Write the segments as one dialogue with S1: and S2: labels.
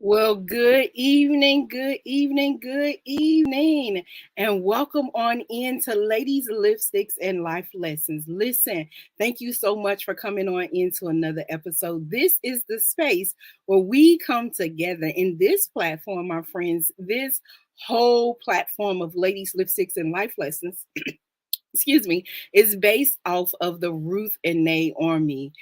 S1: Well, good evening, good evening, good evening, and welcome on in to Ladies, Lipsticks, and Life Lessons. Listen, thank you so much for coming on into another episode. This is the space where we come together in this platform, my friends, this whole platform of Ladies, Lipsticks, and Life Lessons. Excuse me, is based off of the Ruth and Naomi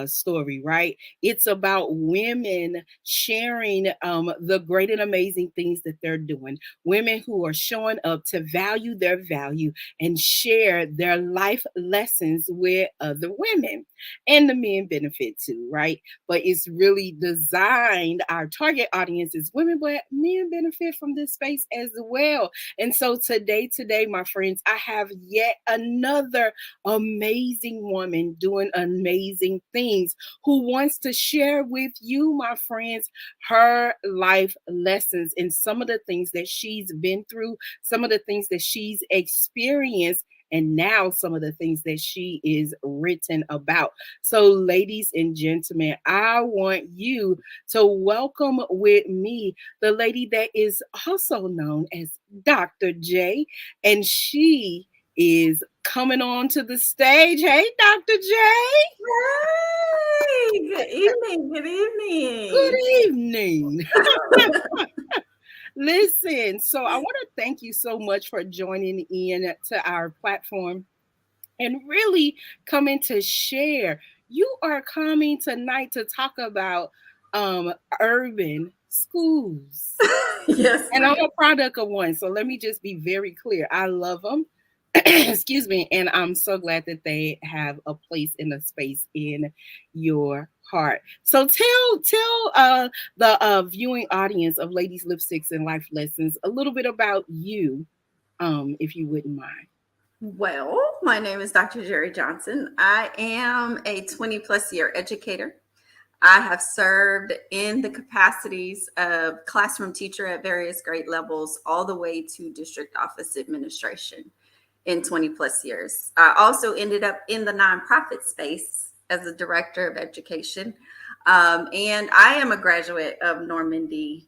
S1: story, right? It's about women sharing the great and amazing things that they're doing. Women who are showing up to value their value and share their life lessons with other women. And the men benefit too, right? But it's really designed, our target audience is women, but men benefit from this space as well. And so today, my friends, I have yet another amazing woman doing amazing things who wants to share with you, my friends, her life lessons and some of the things that she's been through, some of the things that she's experienced, and now some of the things that she is written about. So, ladies and gentlemen, I want you to welcome with me the lady that is also known as Dr. J, and she is coming on to the stage. Hey, Dr. J.
S2: Hey, good evening. Good
S1: Good
S2: evening.
S1: evening. Listen, so I want to thank you so much for joining in to our platform and really coming to share. You are coming tonight to talk about urban schools.
S2: Yes,
S1: And
S2: ma'am.
S1: I'm a product of one. So let me just be very clear. I love them. Excuse me. And I'm so glad that they have a place in a space in your heart. So tell the viewing audience of Ladies, Lipsticks, and Life Lessons a little bit about you, if you wouldn't mind.
S2: Well, my name is Dr. Jerri Johnson. I am a 20 plus year educator. I have served in the capacities of classroom teacher at various grade levels, all the way to district office administration in 20 plus years. I also ended up in the nonprofit space as a director of education. And I am a graduate of Normandy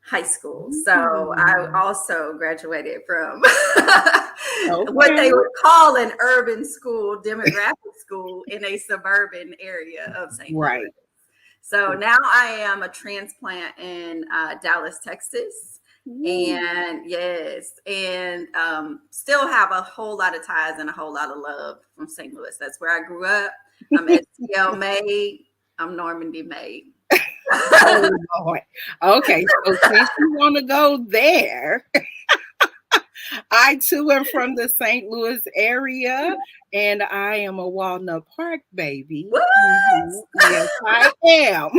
S2: High School. So I also graduated from what they
S1: Okay.
S2: would call an urban school, demographic school in a suburban area of St. Louis.
S1: Right.
S2: So now I am a transplant in Dallas, Texas.
S1: Ooh.
S2: And yes, and still have a whole lot of ties and a whole lot of love from St. Louis. That's where I grew up. I'm STL made. I'm Normandy made.
S1: Oh Lord. Okay, so since you want to go there, I too am from the St. Louis area, and I am a Walnut Park baby.
S2: What?
S1: Yes, I am.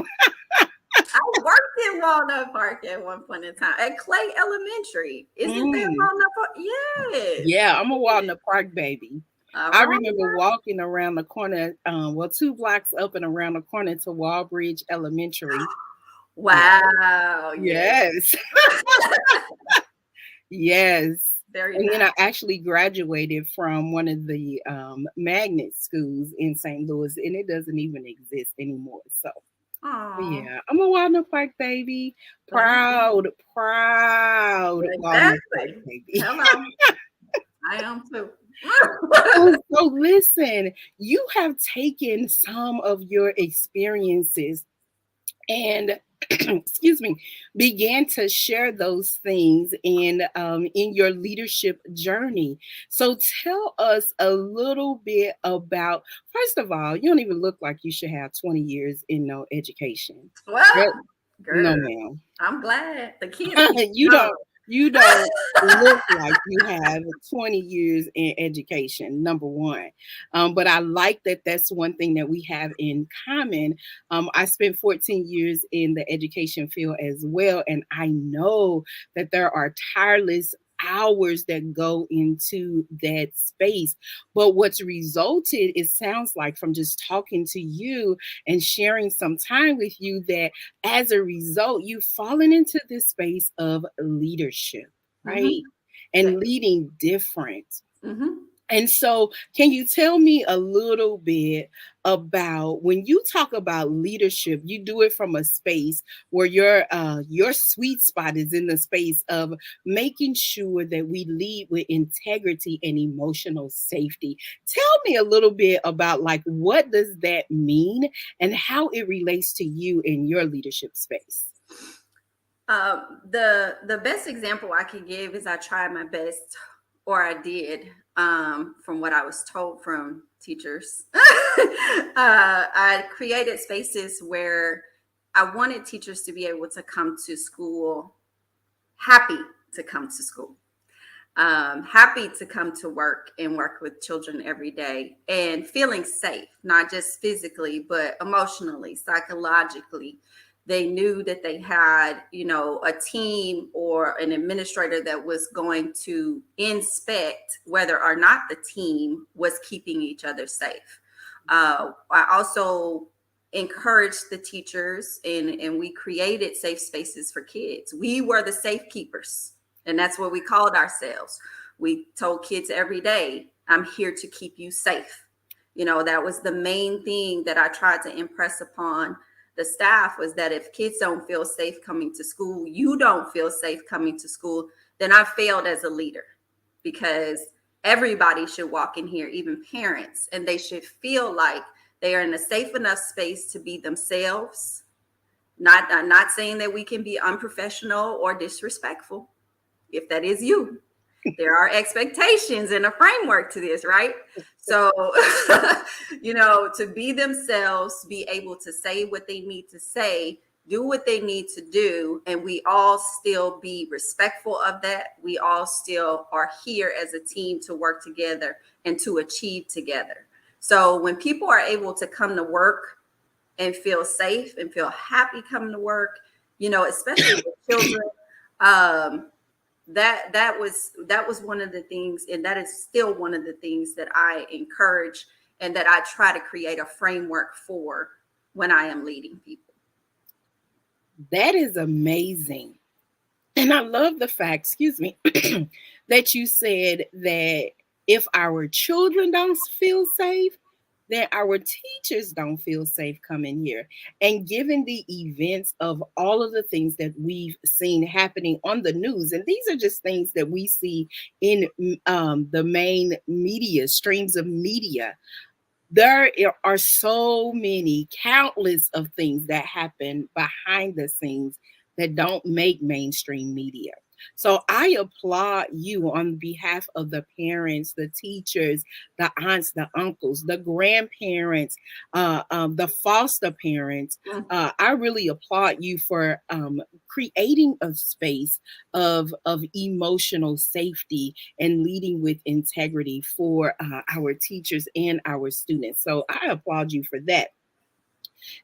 S2: I worked in Walnut Park at one point in time at Clay Elementary. Isn't there
S1: Mm.
S2: Walnut Park? Yes.
S1: Yeah, I'm a Walnut Park baby.
S2: All
S1: I
S2: right.
S1: remember walking around the corner, well, 2 blocks up and around the corner to Wallbridge Elementary. Yeah.
S2: Wow. Yes.
S1: Yes. Yes.
S2: Very
S1: And then
S2: nice.
S1: I actually graduated from one of the magnet schools in St. Louis, and it doesn't even exist anymore. So,
S2: Oh,
S1: yeah, I'm a Walnut Park baby. Proud Walnut Park
S2: exactly.
S1: baby.
S2: Hello. I am too.
S1: So listen, you have taken some of your experiences and excuse me, began to share those things in your leadership journey. So tell us a little bit about. First of all, you don't even look like you should have 20 years in no education.
S2: Well,
S1: That- no,
S2: girl,
S1: ma'am.
S2: I'm glad the kids keep
S1: you
S2: coming.
S1: don't look like you have 20 years in education, number one. But I like that that's one thing that we have in common. I spent 14 years in the education field as well, and I know that there are tireless hours that go into that space. But what's resulted, it sounds like, from just talking to you and sharing some time with you, that as a result, you've fallen into this space of leadership, right?
S2: Mm-hmm.
S1: And leading different.
S2: Mm-hmm.
S1: And so, can you tell me a little bit about when you talk about leadership, you do it from a space where your sweet spot is in the space of making sure that we lead with integrity and emotional safety. Tell me a little bit about like what does that mean and how it relates to you in your leadership space.
S2: The best example I can give is I tried my best, or I did, from what I was told from teachers. I created spaces where I wanted teachers to be able to come to school happy to come to school, happy to come to work and work with children every day, and feeling safe, not just physically, but emotionally, psychologically. They knew that they had, a team or an administrator that was going to inspect whether or not the team was keeping each other safe. I also encouraged the teachers, and we created safe spaces for kids. We were the safe keepers, and that's what we called ourselves. We told kids every day, I'm here to keep you safe. That was the main thing that I tried to impress upon the staff, was that if kids don't feel safe coming to school, you don't feel safe coming to school, then I failed as a leader, because everybody should walk in here, even parents, and they should feel like they are in a safe enough space to be themselves. I'm not saying that we can be unprofessional or disrespectful. If that is you, there are expectations and a framework to this, right? So, to be themselves, be able to say what they need to say, do what they need to do, and we all still be respectful of that. We all still are here as a team to work together and to achieve together. So when people are able to come to work and feel safe and feel happy coming to work, especially with children, that was one of the things, and that is still one of the things that I encourage and that I try to create a framework for when I am leading people.
S1: That is amazing. And I love the fact, excuse me, that you said that if our children don't feel safe, then our teachers don't feel safe coming here. And given the events of all of the things that we've seen happening on the news, and these are just things that we see in the main media, streams of media, there are so many countless of things that happen behind the scenes that don't make mainstream media. So I applaud you on behalf of the parents, the teachers, the aunts, the uncles, the grandparents, the foster parents. I really applaud you for creating a space of emotional safety and leading with integrity for our teachers and our students. So I applaud you for that.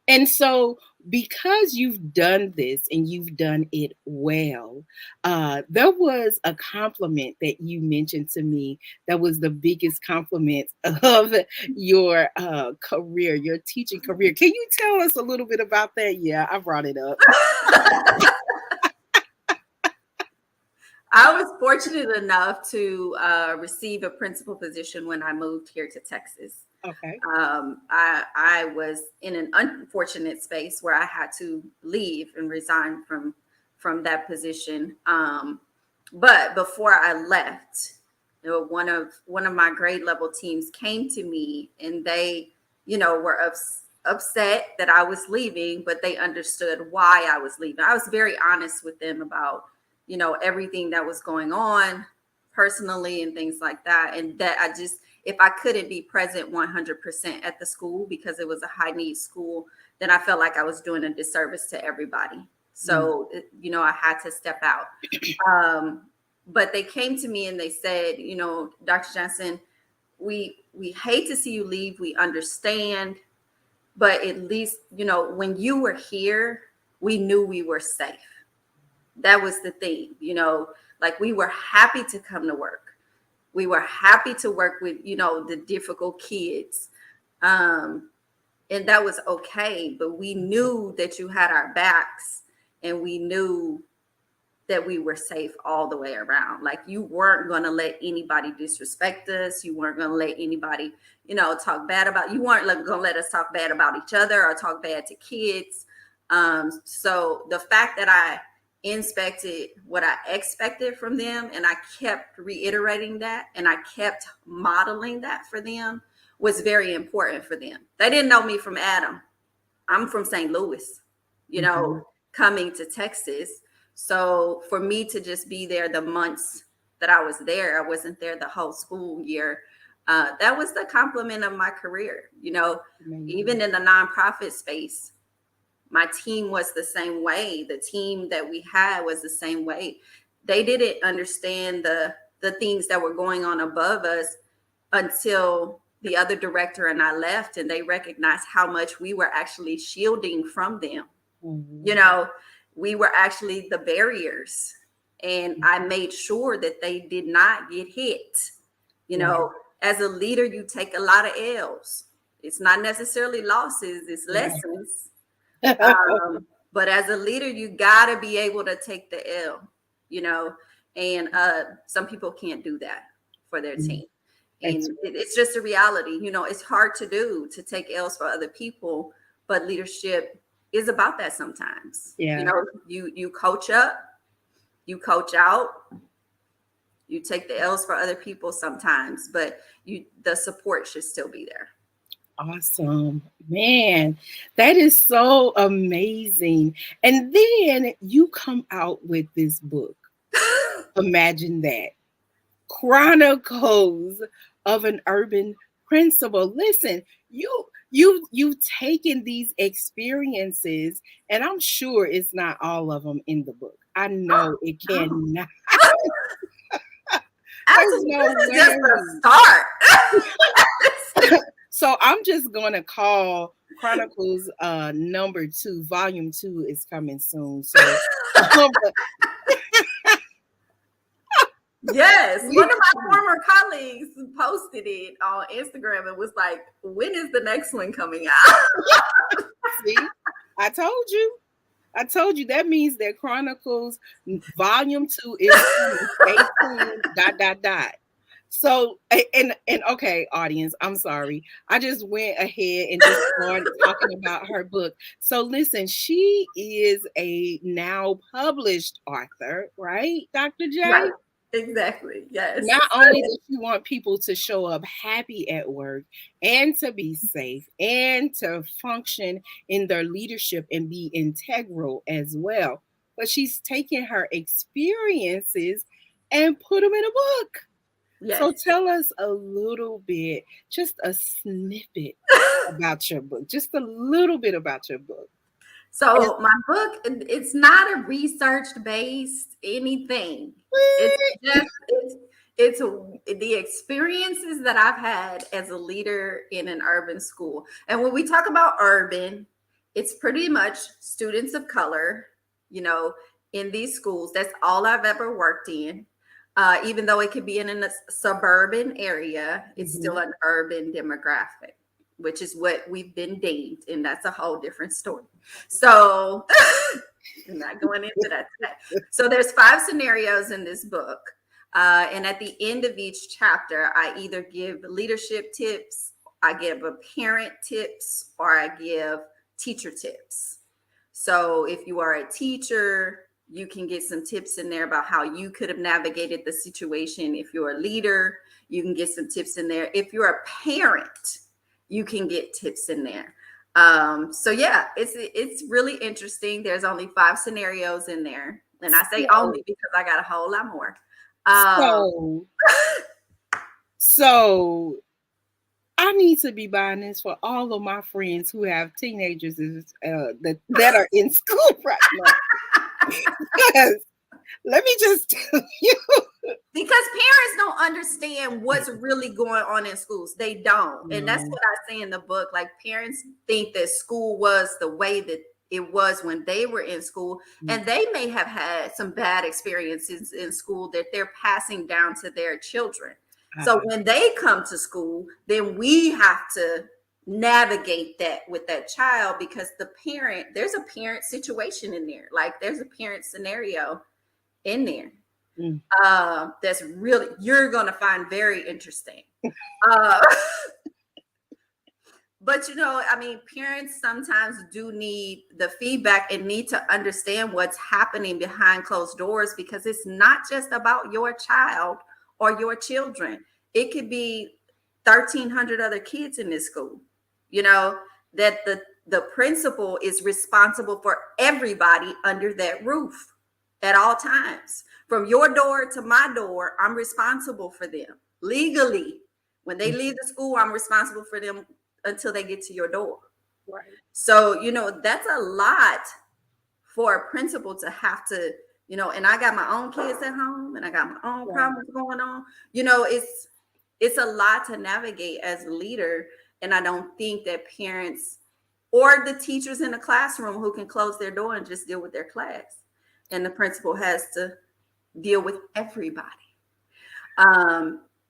S1: And so, because you've done this and you've done it well, there was a compliment that you mentioned to me that was the biggest compliment of your career, your teaching career. Can you tell us a little bit about that? Yeah, I brought it up.
S2: I was fortunate enough to receive a principal position when I moved here to Texas.
S1: Okay.
S2: I was in an unfortunate space where I had to leave and resign from that position. But before I left, one of my grade level teams came to me, and they, were upset that I was leaving, but they understood why I was leaving. I was very honest with them about, everything that was going on personally and things like that. And that if I couldn't be present 100% at the school because it was a high needs school, then I felt like I was doing a disservice to everybody. So, I had to step out. But they came to me and they said, Dr. Johnson, we hate to see you leave. We understand. But at least, when you were here, we knew we were safe. That was the thing, like we were happy to come to work. We were happy to work with, the difficult kids. And that was okay. But we knew that you had our backs, and we knew that we were safe all the way around. Like, you weren't going to let anybody disrespect us. You weren't going to let anybody, talk bad about, you weren't going to let us talk bad about each other or talk bad to kids. So the fact that I inspected what I expected from them, and I kept reiterating that, and I kept modeling that for them, was very important for them. They didn't know me from Adam. I'm from St. Louis, coming to Texas. So for me to just be there the months that I was there, I wasn't there the whole school year. That was the compliment of my career. Even in the nonprofit space, my team was the same way. The team that we had was the same way. They didn't understand the things that were going on above us until the other director and I left, and they recognized how much we were actually shielding from them. Mm-hmm. We were actually the barriers, and I made sure that they did not get hit. As a leader, you take a lot of L's. It's not necessarily losses, it's lessons. But as a leader, you got to be able to take the L, and some people can't do that for their team. And it's just a reality. It's hard to take L's for other people, but leadership is about that sometimes. You coach up, you coach out, you take the L's for other people sometimes, but the support should still be there.
S1: Awesome, man. That is so amazing. And then you come out with this book. Imagine that. Chronicles of an Urban Principal. Listen, you've taken these experiences, and I'm sure it's not all of them in the book. I know it cannot.
S2: There's no way. Just a start.
S1: So I'm just gonna call Chronicles number 2, volume 2 is coming soon. So
S2: yes, one of my former colleagues posted it on Instagram and was like, when is the next one coming out?
S1: See, I told you that means that Chronicles volume 2 is 18 ... So, and okay, audience, I'm sorry. I just went ahead and just started talking about her book. So listen, she is a now published author, right, Dr. J?
S2: Right. Exactly. Yes.
S1: Not only does she want people to show up happy at work and to be safe and to function in their leadership and be integral as well, but she's taken her experiences and put them in a book. Yes. So tell us a little bit, just a snippet about your book, just a little bit about your book.
S2: So my book, it's not a research-based anything. It's the experiences that I've had as a leader in an urban school. And when we talk about urban, it's pretty much students of color, in these schools. That's all I've ever worked in. Even though it could be in a suburban area, it's still an urban demographic, which is what we've been deemed. And that's a whole different story. So I'm not going into that today. So there's 5 scenarios in this book. And at the end of each chapter, I either give leadership tips, I give a parent tips, or I give teacher tips. So if you are a teacher, you can get some tips in there about how you could have navigated the situation. If you're a leader, you can get some tips in there. If you're a parent, you can get tips in there. So yeah, it's really interesting. There's only 5 scenarios in there. And I say only because I got a whole lot more.
S1: So I need to be buying this for all of my friends who have teenagers that are in school right now. Yes. Let me just tell you.
S2: Because parents don't understand what's really going on in schools. They don't. And that's what I say in the book. Like, parents think that school was the way that it was when they were in school. And they may have had some bad experiences in school that they're passing down to their children. So when they come to school, then we have to navigate that with that child, because there's a parent situation in there. Like, there's a parent scenario in there.
S1: Mm.
S2: That's really, you're going to find very interesting. Uh, but I mean, parents sometimes do need the feedback and need to understand what's happening behind closed doors, because it's not just about your child or your children. It could be 1,300 other kids in this school. That the principal is responsible for everybody under that roof at all times. From your door to my door, I'm responsible for them legally. When they leave the school, I'm responsible for them until they get to your door.
S1: Right.
S2: So, that's a lot for a principal to have to, and I got my own kids at home and I got my own problems going on. It's a lot to navigate as a leader. And I don't think that parents or the teachers in the classroom who can close their door and just deal with their class. And the principal has to deal with everybody.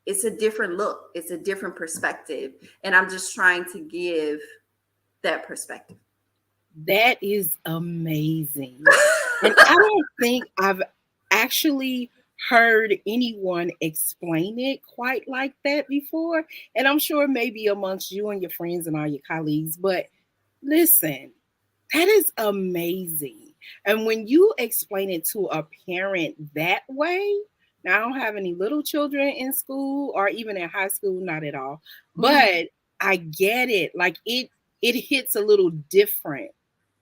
S2: It's a different look. It's a different perspective. And I'm just trying to give that perspective.
S1: That is amazing. And I don't think I've actually heard anyone explain it quite like that before. And I'm sure maybe amongst you and your friends and all your colleagues, but listen, that is amazing. And when you explain it to a parent that way, now I don't have any little children in school or even in high school, not at all, but I get it. Like it hits a little different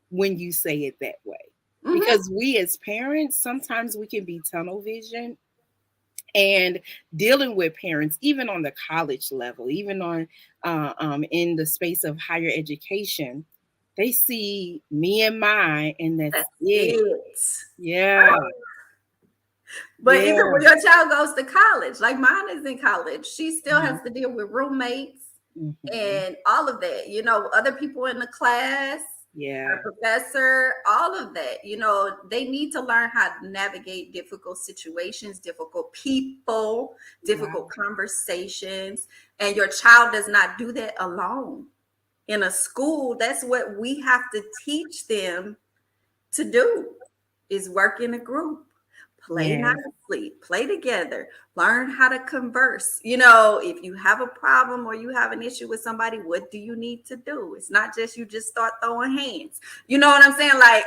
S1: when you say it that way. Because we as parents, sometimes we can be tunnel vision, and dealing with parents, even on the college level, even on in the space of higher education, they see me and mine, and that's it. Yeah.
S2: But even when your child goes to college, like mine is in college, she still has to deal with roommates and all of that, other people in the class, a professor, all of that. They need to learn how to navigate difficult situations, difficult people, difficult conversations. And your child does not do that alone. In a school, that's what we have to teach them to do, is work in a group. Play nicely, play together, learn how to converse. If you have a problem or you have an issue with somebody, what do you need to do? It's not just you just start throwing hands. You know what I'm saying? Like,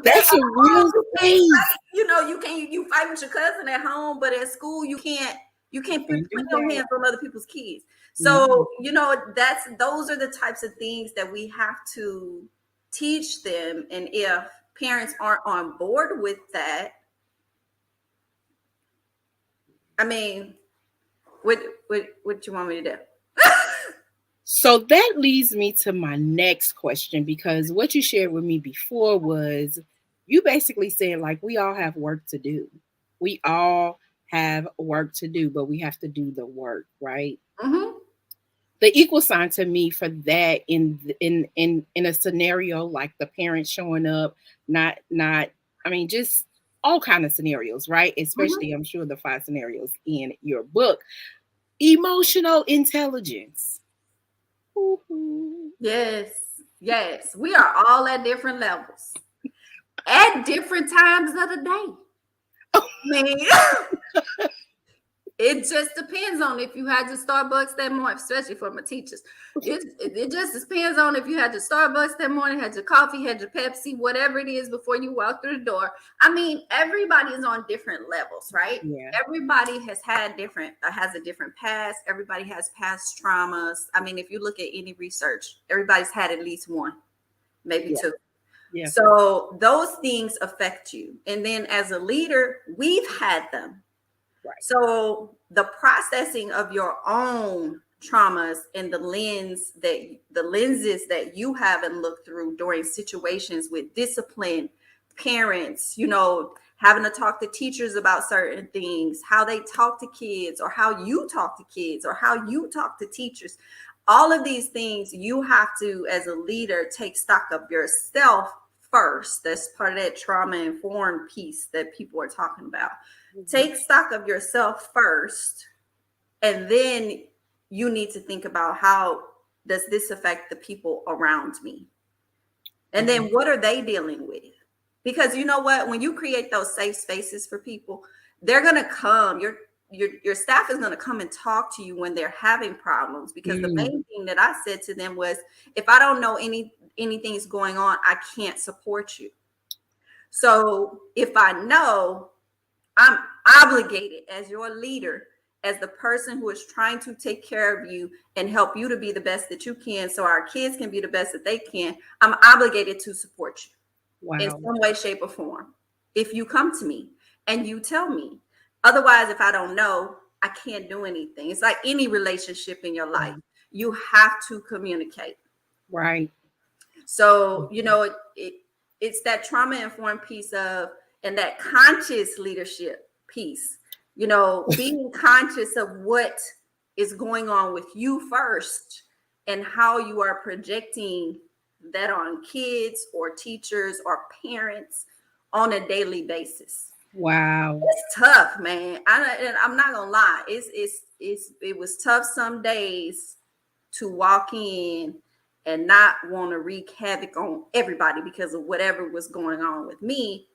S1: that's a real thing.
S2: You fight with your cousin at home, but at school you can't put your hands on other people's kids. So, those are the types of things that we have to teach them. And if parents aren't on board with that, I mean, what you want me to do?
S1: So that leads me to my next question, because what you shared with me before was you basically said, like, we all have work to do. We all have work to do, but we have to do the work, right? The equal sign to me for that in a scenario like the parents showing up, not I mean, just all kind of scenarios, right? Especially I'm sure the 5 scenarios in your book. Emotional intelligence.
S2: Yes, we are all at different levels at different times of the day. Man, it just depends on if you had your Starbucks that morning, especially for my teachers. It just depends on if you had your Starbucks that morning, had your coffee, had your Pepsi, whatever it is before you walk through the door. I mean, everybody is on different levels, right?
S1: Yeah.
S2: Everybody has a different past. Everybody has past traumas. I mean, if you look at any research, everybody's had at least one, maybe two. Yeah. So those things affect you. And then as a leader, we've had them. Right. So the processing of your own traumas and the lenses that you haven't looked through during situations with discipline, parents, having to talk to teachers about certain things, how they talk to kids, or how you talk to kids, or how you talk to teachers. All of these things you have to, as a leader, take stock of yourself first. That's part of that trauma-informed piece that people are talking about. Take stock of yourself first, and then you need to think about, how does this affect the people around me? And then what are they dealing with? Because you know what? When you create those safe spaces for people, they're going to come. Your staff is going to come and talk to you when they're having problems. Because the main thing that I said to them was, if I don't know anything's going on, I can't support you. So if I know, I'm obligated as your leader, as the person who is trying to take care of you and help you to be the best that you can, so our kids can be the best that they can. I'm obligated to support you.
S1: Wow.
S2: In some way, shape, or form. If you come to me and you tell me. Otherwise, if I don't know, I can't do anything. It's like any relationship in your life. You have to communicate.
S1: Right.
S2: So, it's that trauma-informed piece of, and that conscious leadership piece, being conscious of what is going on with you first and how you are projecting that on kids or teachers or parents on a daily basis.
S1: Wow.
S2: It's tough, man. I'm not gonna lie. It was tough some days to walk in and not want to wreak havoc on everybody because of whatever was going on with me.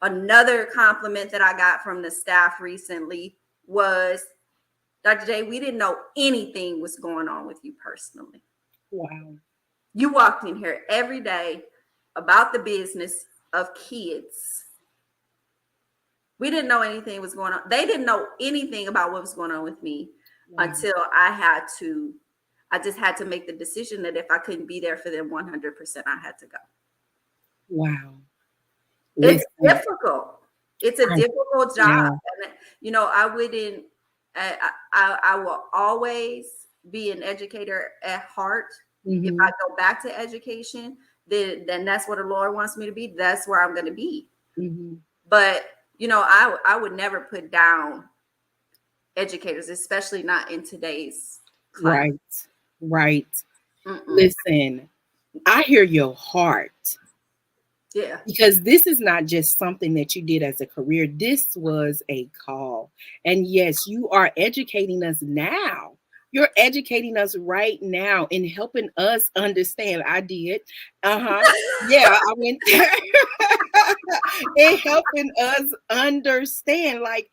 S2: Another compliment that I got from the staff recently was, Dr. J, we didn't know anything was going on with you personally.
S1: Wow.
S2: You walked in here every day about the business of kids. We didn't know anything was going on. They didn't know anything about what was going on with me until I just had to make the decision that if I couldn't be there for them 100%, I had to go.
S1: Wow.
S2: It's difficult. It's a difficult job. And, I will always be an educator at heart. If I go back to education, then that's what the Lord wants me to be. That's where I'm going to be. But, I would never put down educators, especially not in today's climate.
S1: Right. Listen, I hear your heart.
S2: Yeah.
S1: Because this is not just something that you did as a career. This was a call. And yes, you are educating us now. You're educating us right now and helping us understand. I did. Yeah, I went there. And helping us understand, like,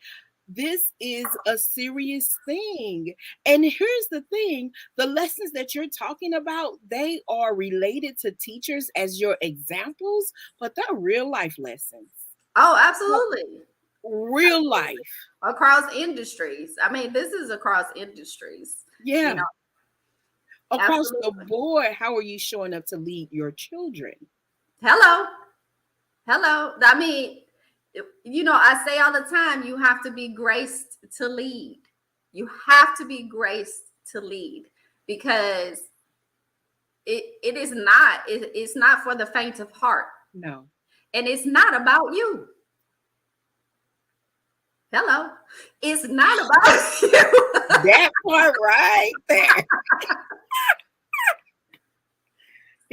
S1: this is a serious thing. And here's the thing, the lessons that you're talking about, they are related to teachers as your examples, but they're real life lessons.
S2: Oh, absolutely.
S1: Real life.
S2: Across industries. I mean, this is across industries.
S1: Yeah. Across
S2: absolutely.
S1: the board, how are you showing up to lead your children?
S2: Hello. I mean, I say all the time, you have to be graced to lead. You have to be graced to lead, because it's not for the faint of heart.
S1: No.
S2: And it's not about you. Hello. It's not about you.
S1: That part right there.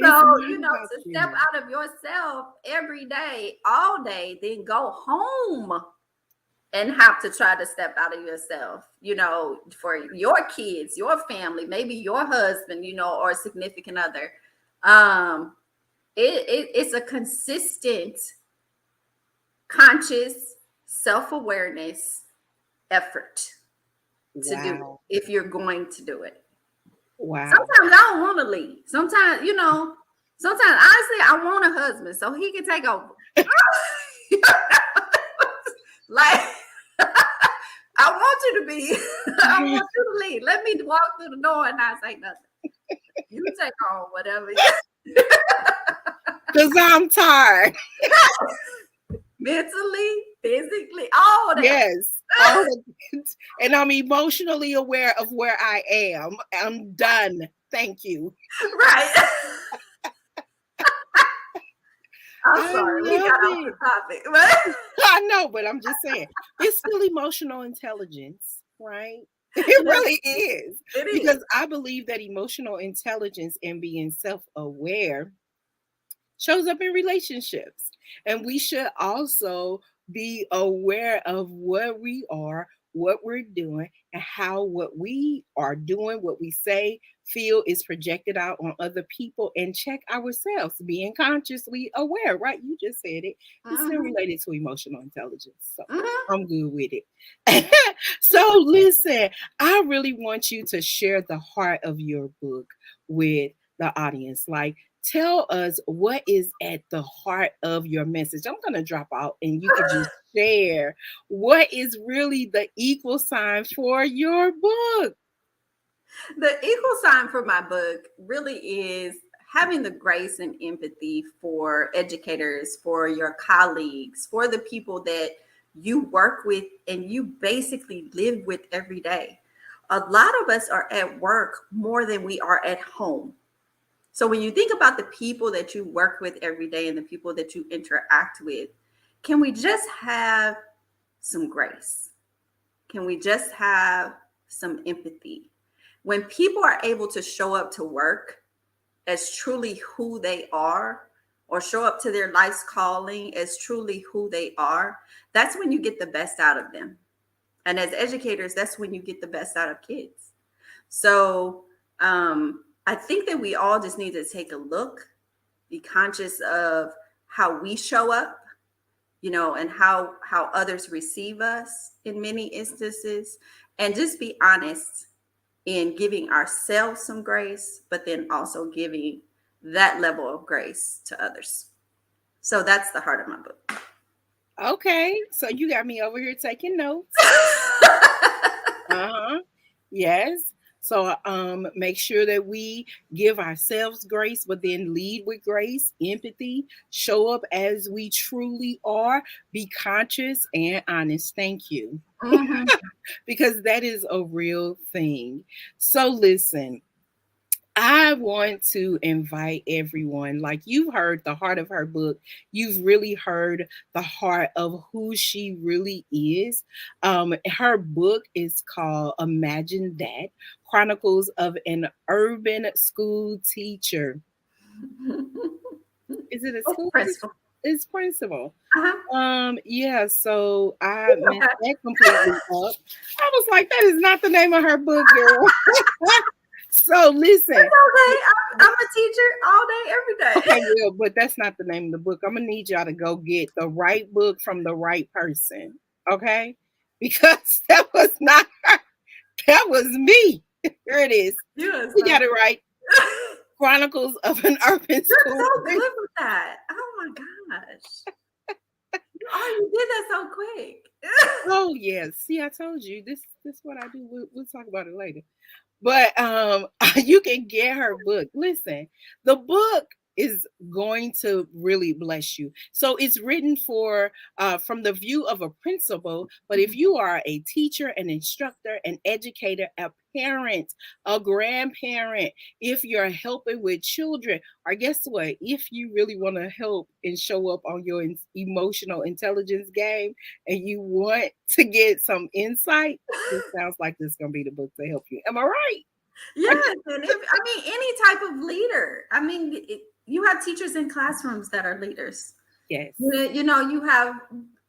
S2: So, to step out of yourself every day, all day, then go home and have to try to step out of yourself, for your kids, your family, maybe your husband, or significant other. It's a consistent, conscious self-awareness effort to do it if you're going to do it.
S1: Wow.
S2: Sometimes I don't want to lead. Sometimes, honestly, I want a husband so he can take over. Like, I want you to be, I want you to lead. Let me walk through the door and not say nothing. You take on whatever.
S1: Because I'm tired.
S2: Mentally, physically, all that.
S1: Yes. And I'm emotionally aware of where I am. I'm done. Thank you.
S2: Right. I'm sorry, we got off the topic.
S1: I know, but I'm just saying, it's still emotional intelligence, right? It really is. Because I believe that emotional intelligence and being self-aware shows up in relationships. And we should also be aware of what we are, what we're doing, and how what we are doing, what we say, feel is projected out on other people, and check ourselves, being consciously aware, right? You just said it. It's still
S2: Mhm.
S1: related to emotional intelligence. So
S2: Mhm.
S1: I'm good with it. So listen, I really want you to share the heart of your book with the audience. Like, tell us what is at the heart of your message. I'm going to drop out and you can just share what is really the equal sign for your book.
S2: The equal sign for my book really is having the grace and empathy for educators, for your colleagues, for the people that you work with and you basically live with every day. A lot of us are at work more than we are at home. So when you think about the people that you work with every day and the people that you interact with, can we just have some grace? Can we just have some empathy? When people are able to show up to work as truly who they are, or show up to their life's calling as truly who they are, that's when you get the best out of them. And as educators, that's when you get the best out of kids. So I think that we all just need to take a look, be conscious of how we show up, and how others receive us in many instances, and just be honest in giving ourselves some grace, but then also giving that level of grace to others. So that's the heart of my book.
S1: Okay, so you got me over here taking notes. Uh-huh. Yes. So make sure that we give ourselves grace, but then lead with grace, empathy, show up as we truly are, be conscious and honest. Thank you.
S2: Mhm.
S1: Because that is a real thing. So listen, I want to invite everyone, like you've heard the heart of her book, you've really heard the heart of who she really is. Her book is called Imagine That, Chronicles of an Urban School Teacher. Is it a
S2: Oh,
S1: school teacher?
S2: principal.
S1: It's principal.
S2: Uh-huh.
S1: Yeah, so I
S2: It's
S1: messed
S2: okay.
S1: that completely up. I was like, that is not the name of her book, girl. So listen.
S2: It's okay. I'm a teacher all day, every day.
S1: Okay, well, but that's not the name of the book. I'm gonna need y'all to go get the right book from the right person. Okay? Because that was not her. That was me. Here it is.
S2: You are
S1: You
S2: so
S1: got it right. Chronicles of an Urban
S2: you're
S1: School.
S2: so good with that. Oh my gosh. You did that so quick.
S1: Oh yes. See, I told you this is what I do. We'll talk about it later. But you can get her book. Listen, the book is going to really bless you. So it's written for from the view of a principal, but if you are a teacher, an instructor, an educator, a parent, a grandparent, if you're helping with children, or guess what, if you really want to help and show up on your emotional intelligence game and you want to get some insight, this sounds like this is gonna be the book to help you. Am I right?
S2: Yes, and any type of leader. You have teachers in classrooms that are leaders.
S1: Yes.
S2: You have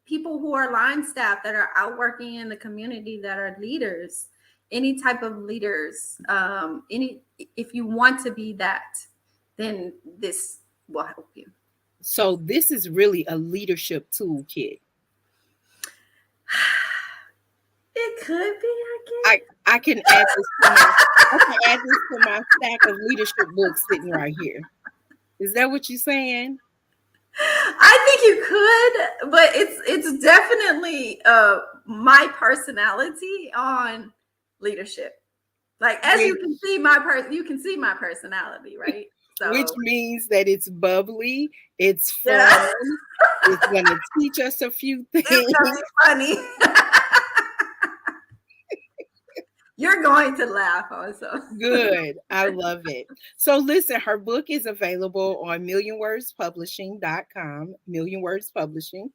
S2: people who are line staff that are out working in the community that are leaders. Any type of leaders. If you want to be that, then this will help you.
S1: So this is really a leadership toolkit.
S2: It could be, I
S1: I
S2: guess.
S1: I can add this to my I can add this to my stack of leadership books sitting right here. Is that what you're saying?
S2: I think you could, but it's definitely my personality on leadership. Like as you
S1: Which
S2: can see you can see my personality, right?
S1: which
S2: So
S1: means that it's bubbly, it's
S2: yeah,
S1: fun, it's gonna teach us a few
S2: it's gonna
S1: things.
S2: be funny. You're going to laugh also.
S1: Good. I love it. So listen, her book is available on millionwordspublishing.com. Million Words Publishing.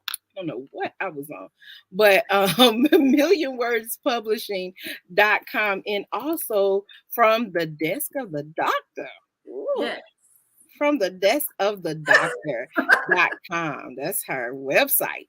S1: I don't know what I was on, but millionwordspublishing.com, and also from the desk of the doctor. Ooh,
S2: Yes.
S1: from the desk of the doctor.com. That's her website.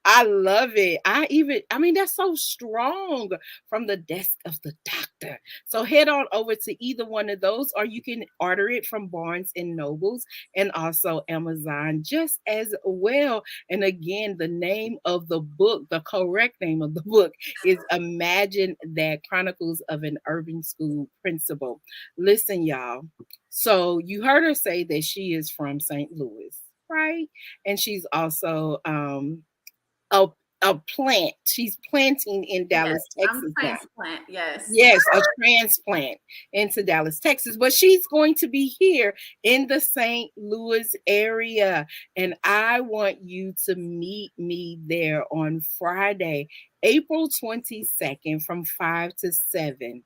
S1: I love it. I mean, that's so strong, from the desk of the doctor. So head on over to either one of those, or you can order it from Barnes and Nobles and also Amazon just as well. And again, the name of the book, the correct name of the book, is Imagine That, Chronicles of an Urban School Principal. Listen, y'all. So you heard her say that she is from St. Louis, right? And she's also a a plant. She's planting in
S2: Yes,
S1: Dallas,
S2: I'm
S1: Texas now.
S2: transplant. Yes.
S1: Yes, a transplant into Dallas, Texas. But she's going to be here in the St. Louis area. And I want you to meet me there on Friday, April 22nd from 5 to 7.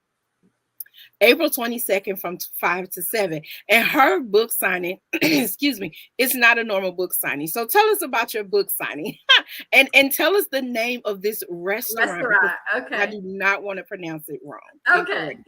S1: April 22nd from 5 to 7. And her book signing, excuse me, it's not a normal book signing. So tell us about your book signing and tell us the name of this restaurant.
S2: Restaurant.
S1: I
S2: Okay.
S1: do not want to pronounce it wrong.
S2: Okay.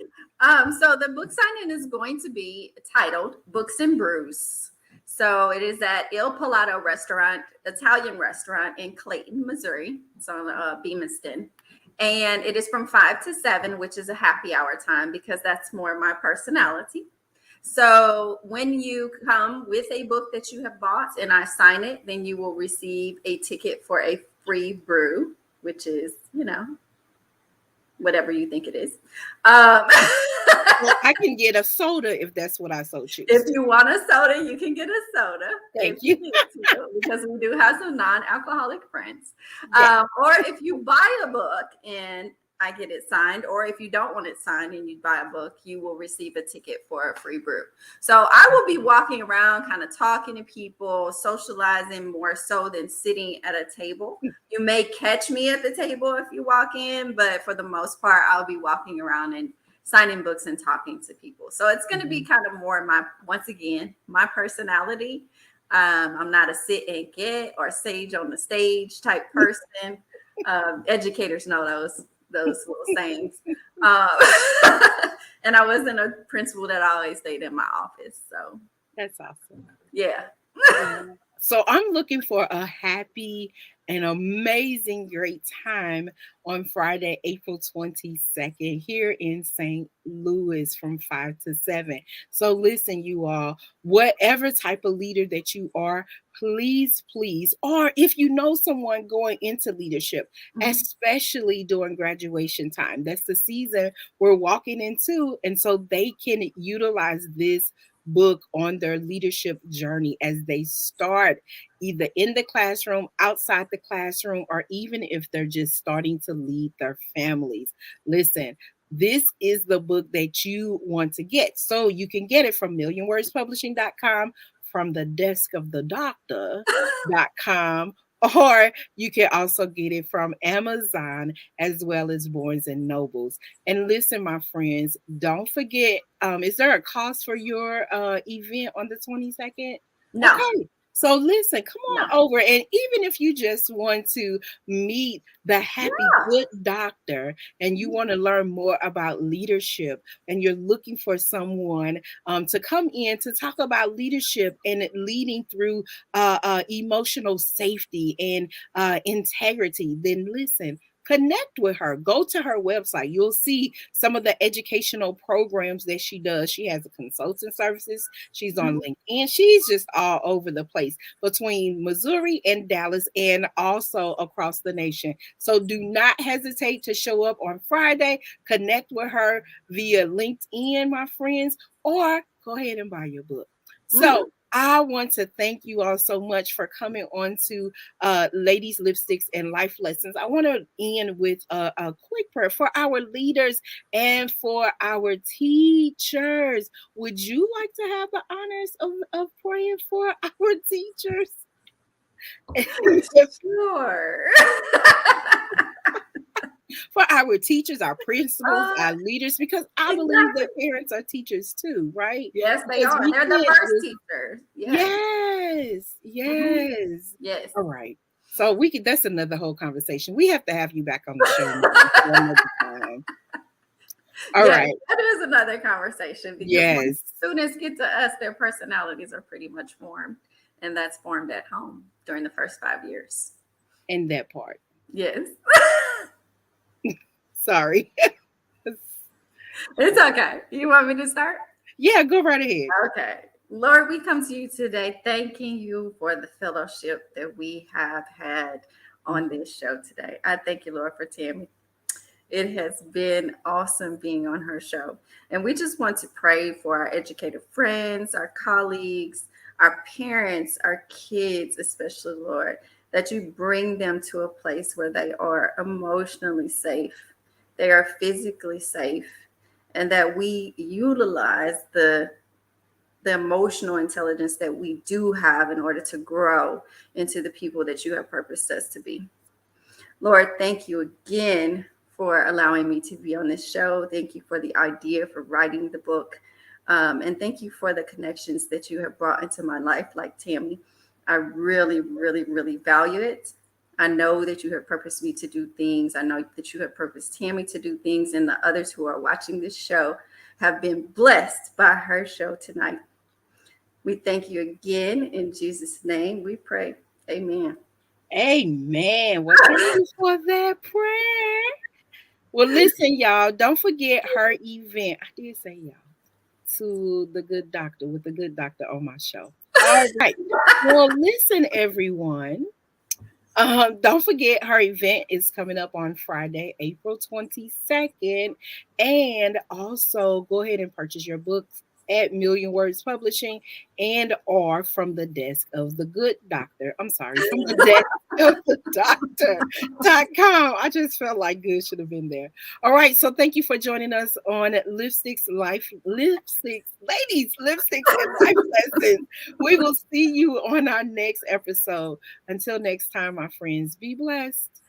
S2: So the book signing is going to be titled Books and Brews. So it is at Il Palato restaurant, Italian restaurant in Clayton, Missouri. It's on Beamiston. And it is from 5 to 7, which is a happy hour time because that's more my personality. So when you come with a book that you have bought and I sign it, then you will receive a ticket for a free brew, which is, whatever you think it is.
S1: Well, I can get a soda if that's what I so choose.
S2: If you want a soda, you can get a soda.
S1: Thank you.
S2: Because we do have some non-alcoholic friends.
S1: Yeah.
S2: Or if you buy a book and I get it signed, or if you don't want it signed and you buy a book, you will receive a ticket for a free brew. So I will be walking around kind of talking to people, socializing more so than sitting at a table. You may catch me at the table if you walk in, but for the most part, I'll be walking around and signing books and talking to people. So it's going to be kind of more once again, my personality. I'm not a sit and get or sage on the stage type person. Educators know those little sayings. And I wasn't a principal that always stayed in my office. So
S1: That's awesome.
S2: yeah.
S1: So I'm looking for a happy and amazing, great time on Friday, April 22nd, here in St. Louis from 5 to 7. So listen, you all, whatever type of leader that you are, please, or if you know someone going into leadership, especially during graduation time, that's the season we're walking into. And so they can utilize this book on their leadership journey as they start either in the classroom, outside the classroom, or even if they're just starting to lead their families. Listen, this is the book that you want to get. So you can get it from millionwordspublishing.com, from the desk of the doctor.com, or you can also get it from Amazon as well as Barnes and Nobles. And listen, my friends, don't forget, is there a cost for your event on the 22nd?
S2: No.
S1: Okay. So listen, come on over. And even if you just want to meet the happy, good doctor and you want to learn more about leadership and you're looking for someone to come in to talk about leadership and leading through emotional safety and integrity, then listen, connect with her. Go to her website. You'll see some of the educational programs that she does. She has a consulting services. She's on LinkedIn. She's just all over the place between Missouri and Dallas and also across the nation. So do not hesitate to show up on Friday. Connect with her via LinkedIn, my friends, or go ahead and buy your book. So I want to thank you all so much for coming on to Ladies, Lipsticks, and Life Lessons. I want to end with a quick prayer for our leaders and for our teachers. Would you like to have the honors of praying for our teachers?
S2: Sure.
S1: For our teachers, our principals, our leaders, because I believe that parents are teachers too, right?
S2: Yes, they
S1: Because
S2: are. They're the first teachers.
S1: Yes. All right. So that's another whole conversation. We have to have you back on the show another time. All
S2: Yes,
S1: right.
S2: that is another conversation because when
S1: Yes.
S2: students get to us, their personalities are pretty much formed, and that's formed at home during the first 5 years.
S1: And that part.
S2: Yes.
S1: Sorry.
S2: It's okay. You want me to start?
S1: Yeah, go right ahead.
S2: Okay. Lord, we come to you today thanking you for the fellowship that we have had on this show today. I thank you, Lord, for Tammy. It has been awesome being on her show. And we just want to pray for our educated friends, our colleagues, our parents, our kids, especially, Lord, that you bring them to a place where they are emotionally safe, they are physically safe, and that we utilize the emotional intelligence that we do have in order to grow into the people that you have purposed us to be. Lord, thank you again for allowing me to be on this show. Thank you for the idea for writing the book. And thank you for the connections that you have brought into my life, like Tammy. I really, really, really value it. I know that you have purposed me to do things. I know that you have purposed Tammy to do things, and the others who are watching this show have been blessed by her show tonight. We thank you again. In Jesus' name we pray. Amen.
S1: Amen. Well, thank you for that prayer. Well, listen, y'all, don't forget her event. I did say y'all to the good doctor with the good doctor on my show. All right. Well, listen, everyone. Don't forget her event is coming up on Friday, April 22nd. And also go ahead and purchase your books at Million Words Publishing and or from the desk of the good doctor. I'm sorry, from the desk of the doctor.com. I just felt like good should have been there. All right. So thank you for joining us on Lipsticks and Life Lessons. We will see you on our next episode. Until next time, my friends, be blessed.